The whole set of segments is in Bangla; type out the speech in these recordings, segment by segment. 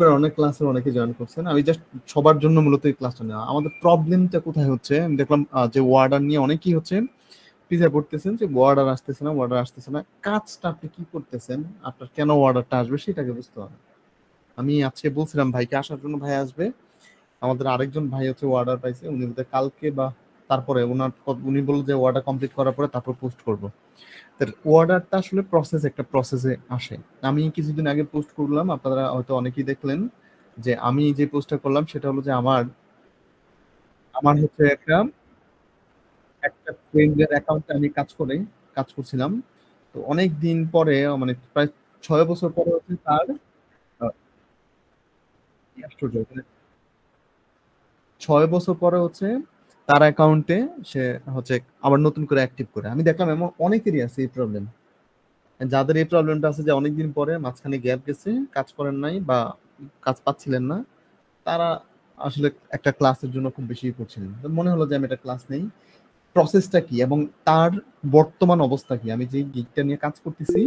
অনেক ক্লাসে অনেকে জয়েন করছেন। আমি জাস্ট সবার জন্য মূলত এই ক্লাসটা নেওয়া। আমাদের প্রবলেমটা কোথায় হচ্ছে, আমি দেখলাম যে ওয়ার্ডার নিয়ে অনেকেই হচ্ছে পিছিয়ে পড়তেছেন, যে ওয়ার্ডার আসতেছে না, ওয়ার্ডার আসতেছে না। কাজটা আপনি কি করতেছেন, আপনার কেন ওয়ার্ডারটা আসবে সেটাকে বুঝতে হবে। আমি আজকে বলছিলাম ভাইকে আসার জন্য, ভাই আসবে। আমাদের আরেকজন ভাই হচ্ছে ওয়ার্ডার পাইছে, উনি বোধহয় কালকে বা তারপরে উনি বলল যে ওয়ার্ডার কমপ্লিট করার পরে তারপর পোস্ট করবো। অর্ডারটা আসলে একটা প্রসেসে আসে। আমি কিছুদিন আগে পোস্ট করলাম, আপনারা হয়তো অনেকেই দেখলেন যে আমি যে পোস্টটা করলাম সেটা হলো যে আমার আমার হচ্ছে একটা একটা ফ্রেন্ডের অ্যাকাউন্টে আমি কাজ করছিলাম। তো অনেক দিন পরে, মানে প্রায় 6 বছর পরে হচ্ছে তার আহ, কি আশ্চর্য, মানে 6 বছর পরে হচ্ছে তার অ্যাকাউন্টে সে হচ্ছে আবার নতুন করে অ্যাক্টিভ করে। আমি দেখলাম এমন অনেকেরই আছে এই প্রবলেম। যাদের এই প্রবলেমটা আছে যে অনেকদিন পরে মাঝখানে গ্যাপ গেছে, কাজ করেন নাই বা কাজ পাচ্ছিলেন না, তারা আসলে একটা ক্লাসের জন্য খুব বেশি করছিলেন। তো মনে হলো যে আমি একটা ক্লাস নেই, প্রসেসটা কি এবং তার বর্তমান অবস্থা কি, আমি যে গিগটা নিয়ে কাজ করতেছি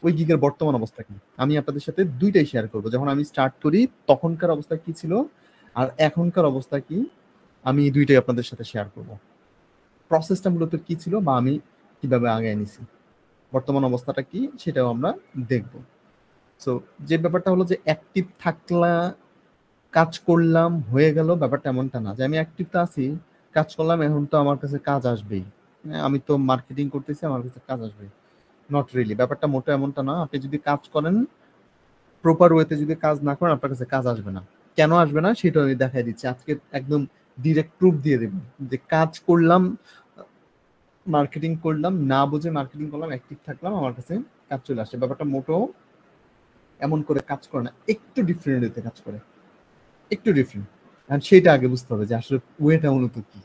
ওই গিগের বর্তমান অবস্থা কি, আমি আপনাদের সাথে দুইটাই শেয়ার করবো। যখন আমি স্টার্ট করি তখনকার অবস্থা কি ছিল আর এখনকার অবস্থা কি, আমি দুইটাই আপনাদের সাথে শেয়ার করব। প্রসেসটা মূলত কি ছিল বা আমি কিভাবে আগে নিছি, বর্তমান অবস্থাটা কি সেটাও আমরা দেখব। সো যে ব্যাপারটা হলো যে অ্যাক্টিভ থাকলা, কাজ করলাম হয়ে গেল, ব্যাপারটা এমনটা না যে আমি অ্যাক্টিভ তো আছি, কাজ করলাম, এখন তো আমার কাছে কাজ আসবেই, আমি তো মার্কেটিং করতেছি, আমার কাছে কাজ আসবে। নট রিয়েলি, ব্যাপারটা মোটো এমনটা না। আপনি যদি কাজ করেন প্রপার ওয়েতে, যদি কাজ না করেন আপনার কাছে কাজ আসবে না। কেন আসবে না সেটা আমি দেখাই দিচ্ছি আজকে, একদম ডিরেক্ট প্রুফ দিয়ে দেব যে কাজ করলাম, মার্কেটিং করলাম, না বুঝে মার্কেটিং করলাম, অ্যাক্টিভ থাকলাম, আমার কাছে কাজ চলে আসে। ব্যাপারটা মোটো এমন করে কাজ করে না, একটু ডিফারেন্ট ওয়েতে কাজ করে, একটু ডিফারেন্ট। আর সেটা আগে বুঝতে হবে যে আসলে ওয়েটা মূলত কি।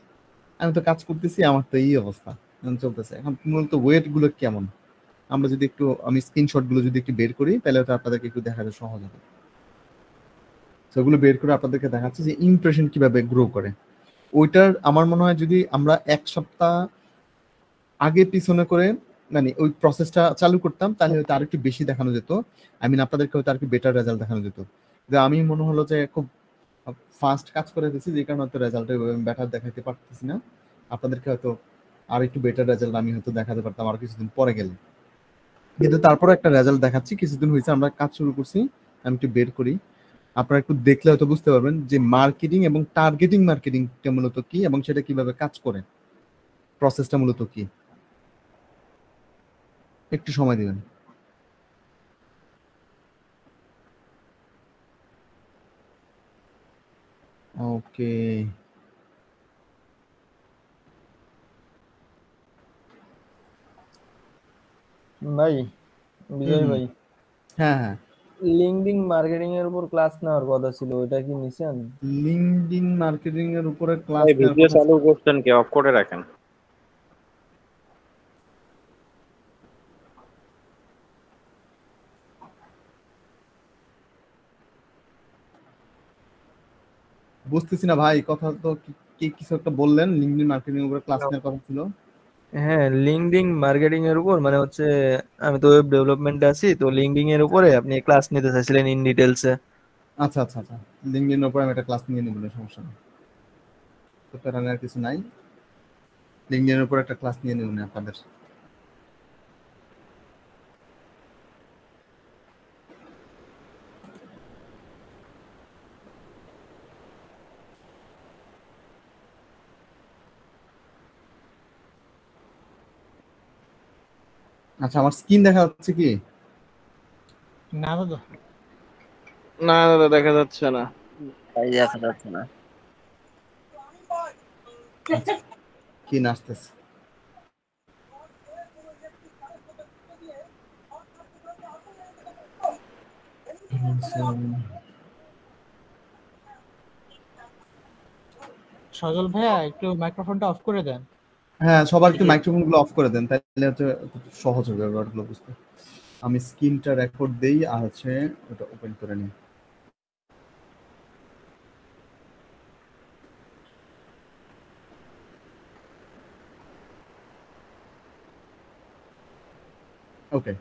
আমি তো কাজ করতেছি, আমার তো এই অবস্থা এখন চলতেছে, এখন মূলত ওয়েট গুলো কেমন, আমরা যদি একটু, আমি স্ক্রিনশট গুলো যদি একটু বের করি তাহলে হয়তো আপনাদেরকে একটু দেখাতে সহজ হবে। সেগুলো বের করে আপনাদেরকে দেখাচ্ছি যে ইমপ্রেশন কিভাবে গ্রো করে। ওইটার আমার মনে হয় যদি আমরা 1 সপ্তাহ আগে পিছনে করে, মানে ওই প্রসেসটা চালু করতাম তাহলে হয়তো আরেকটু বেশি দেখানো যেত। আই মিন আপনাদেরকে হয়তো আরেকটু বেটার রেজাল্ট দেখানো যেত। যে আমি মনে হলো যে খুব ফাস্ট কাজ করে দিচ্ছি, যে কারণে হয়তো রেজাল্টে বেটার দেখাতে পারতেছি না। আপনাদেরকে হয়তো আর একটু বেটার রেজাল্ট আমি হয়তো দেখাতে পারতাম আর কিছুদিন পরে গেলে। কিন্তু তারপরে একটা রেজাল্ট দেখাচ্ছি, কিছুদিন হয়েছে আমরা কাজ শুরু করছি। আমি একটু বের করি, আপনারা একটু দেখলে হয়তো বুঝতে পারবেন যে মার্কেটিং এবং মার্কেটিংটা মূলত কি এবং সেটা কিভাবে কাজ করে, প্রসেসটা মূলত কি। একটু সময় দিবেন। ওকে। ভাই, হুম বিজয় হুম। ভাই, হ্যাঁ হ্যাঁ। লিঙ্কডিন মার্কেটিং এর উপর ক্লাস নেওয়ার কথা ছিল, ওইটা কি নিছেন? লিঙ্কডইন মার্কেটিং এর উপরে ক্লাস ভাই নেওয়ার ভিডিও কথা চালু ছিল। করছেন কি অফ করে রাখেন? বুঝতেছি না ভাই, কথা তো কি কিছু একটা বললেন, লিঙ্কডইন মার্কেটিং এর উপরে ক্লাস নেওয়ার কথা ছিল। হ্যাঁ, লিঙ্কডিন মার্কেটিং এর উপর, মানে হচ্ছে আমি তো ওয়েব ডেভেলপমেন্টে আছি, তো লিঙ্কডিন এর উপরে আপনি ক্লাস নিতে চাইছিলেন ইন ডিটেলসে। আচ্ছা আচ্ছা আচ্ছা। লিঙ্কডইন এর উপরে আমি একটা ক্লাস নিয়ে নিব, সমস্যা নেই, তো প্যারানোর কিছু নাই। লিঙ্কডইন এর উপর একটা ক্লাস নিয়ে নিব আপনাদের। আচ্ছা, আমার স্ক্রিন দেখা যাচ্ছে কি? না দাদা, না দাদা দেখা যাচ্ছে না। তাই দেখা যাচ্ছে না। আচ্ছা, কি নাচতেছে? সজল ভাইয়া একটু মাইক্রোফোনটা অফ করে দেন। হ্যাঁ, সবার একটু মাইক্রোফোন গুলো অফ করে দেন, তাহলে হচ্ছে একটু সহজ হবে ব্যাপারগুলো বুঝতে। আমি স্ক্রিনটা রেকর্ড দেই আর হচ্ছে ওটা ওপেন করে নিই। ওকে।